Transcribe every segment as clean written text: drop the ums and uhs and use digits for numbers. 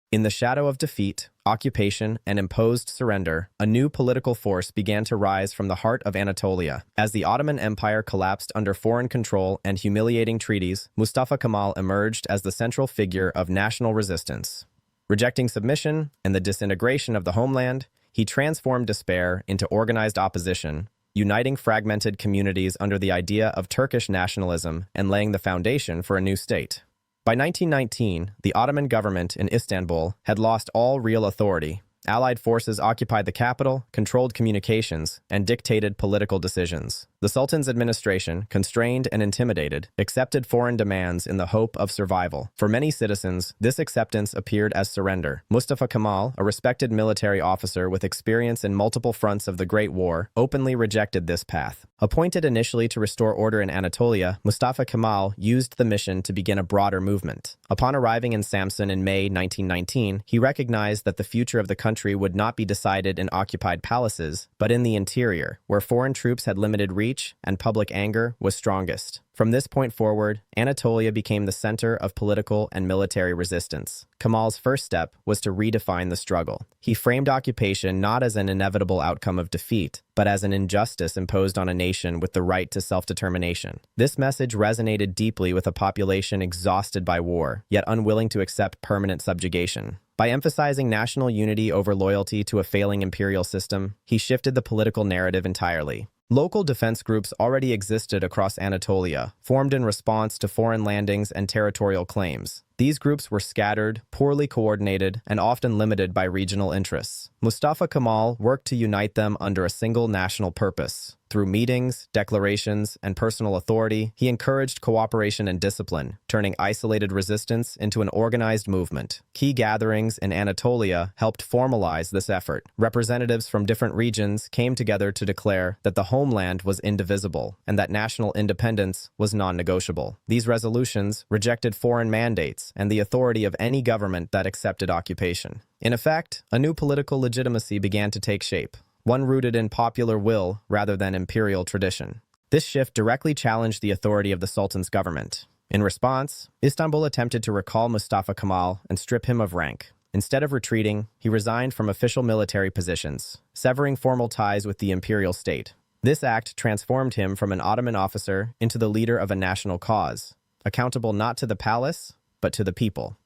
In the shadow of defeat, occupation, and imposed surrender, a new political force began to rise from the heart of Anatolia. As the Ottoman Empire collapsed under foreign control and humiliating treaties, Mustafa Kemal emerged as the central figure of national resistance. Rejecting submission and the disintegration of the homeland, he transformed despair into organized opposition, uniting fragmented communities under the idea of Turkish nationalism and laying the foundation for a new state. By 1919, the Ottoman government in Istanbul had lost all real authority. Allied forces occupied the capital, controlled communications, and dictated political decisions. The Sultan's administration, constrained and intimidated, accepted foreign demands in the hope of survival. For many citizens, this acceptance appeared as surrender. Mustafa Kemal, a respected military officer with experience in multiple fronts of the Great War, openly rejected this path. Appointed initially to restore order in Anatolia, Mustafa Kemal used the mission to begin a broader movement. Upon arriving in Samsun in May 1919, he recognized that the future of the country would not be decided in occupied palaces, but in the interior, where foreign troops had limited reach and public anger was strongest. From this point forward, Anatolia became the center of political and military resistance. Kemal's first step was to redefine the struggle. He framed occupation not as an inevitable outcome of defeat, but as an injustice imposed on a nation with the right to self-determination. This message resonated deeply with a population exhausted by war, yet unwilling to accept permanent subjugation. By emphasizing national unity over loyalty to a failing imperial system, he shifted the political narrative entirely. Local defense groups already existed across Anatolia, formed in response to foreign landings and territorial claims. These groups were scattered, poorly coordinated, and often limited by regional interests. Mustafa Kemal worked to unite them under a single national purpose. Through meetings, declarations, and personal authority, he encouraged cooperation and discipline, turning isolated resistance into an organized movement. Key gatherings in Anatolia helped formalize this effort. Representatives from different regions came together to declare that the homeland was indivisible and that national independence was non-negotiable. These resolutions rejected foreign mandates and the authority of any government that accepted occupation. In effect, a new political legitimacy began to take shape, one rooted in popular will rather than imperial tradition. This shift directly challenged the authority of the Sultan's government. In response, Istanbul attempted to recall Mustafa Kemal and strip him of rank. Instead of retreating, he resigned from official military positions, severing formal ties with the imperial state. This act transformed him from an Ottoman officer into the leader of a national cause, accountable not to the palace, but to the people.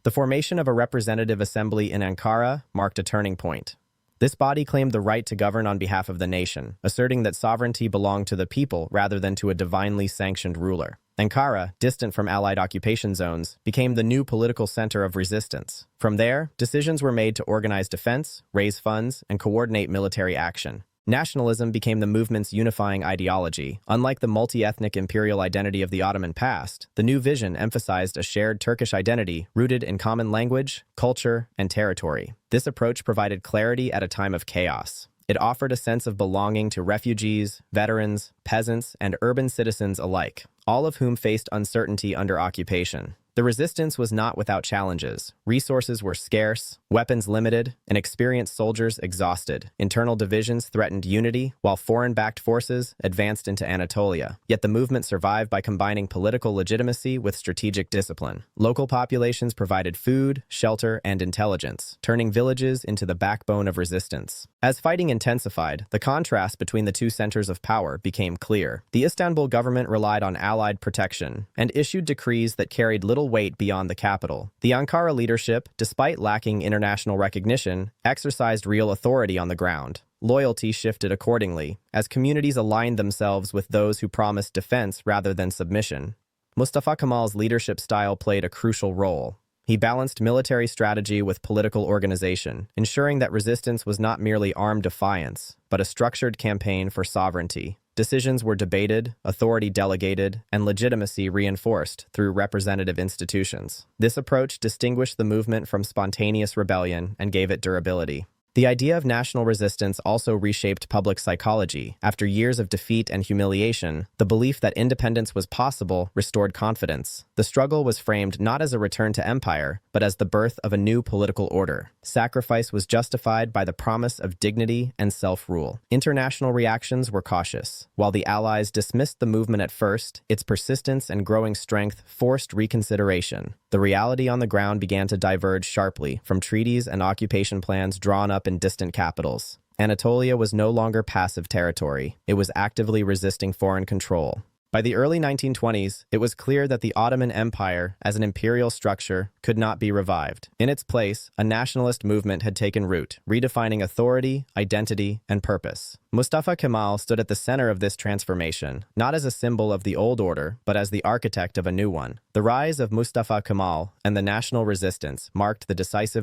The formation of a representative assembly in Ankara marked a turning point. This body claimed the right to govern on behalf of the nation, asserting that sovereignty belonged to the people rather than to a divinely sanctioned ruler. Ankara, distant from Allied occupation zones, became the new political center of resistance. From there, decisions were made to organize defense, raise funds, and coordinate military action. Nationalism became the movement's unifying ideology. Unlike the multi-ethnic imperial identity of the Ottoman past, the new vision emphasized a shared Turkish identity rooted in common language, culture, and territory. This approach provided clarity at a time of chaos. It offered a sense of belonging to refugees, veterans, peasants, and urban citizens alike, all of whom faced uncertainty under occupation. The resistance was not without challenges. Resources were scarce, weapons limited, and experienced soldiers exhausted. Internal divisions threatened unity, while foreign-backed forces advanced into Anatolia. Yet the movement survived by combining political legitimacy with strategic discipline. Local populations provided food, shelter, and intelligence, turning villages into the backbone of resistance. As fighting intensified, the contrast between the two centers of power became clear. The Istanbul government relied on Allied protection and issued decrees that carried little weight beyond the capital. The Ankara leadership, despite lacking international recognition, exercised real authority on the ground. Loyalty shifted accordingly, as communities aligned themselves with those who promised defense rather than submission. Mustafa Kemal's leadership style played a crucial role. He balanced military strategy with political organization, ensuring that resistance was not merely armed defiance, but a structured campaign for sovereignty. Decisions were debated, authority delegated, and legitimacy reinforced through representative institutions. This approach distinguished the movement from spontaneous rebellion and gave it durability. The idea of national resistance also reshaped public psychology. After years of defeat and humiliation, the belief that independence was possible restored confidence. The struggle was framed not as a return to empire, but as the birth of a new political order. Sacrifice was justified by the promise of dignity and self-rule. International reactions were cautious. While the Allies dismissed the movement at first, its persistence and growing strength forced reconsideration. The reality on the ground began to diverge sharply from treaties and occupation plans drawn up in distant capitals. Anatolia was no longer passive territory. It was actively resisting foreign control. By the early 1920s, it was clear that the Ottoman Empire, as an imperial structure, could not be revived. In its place, a nationalist movement had taken root, redefining authority, identity, and purpose. Mustafa Kemal stood at the center of this transformation, not as a symbol of the old order, but as the architect of a new one. The rise of Mustafa Kemal and the national resistance marked the decisive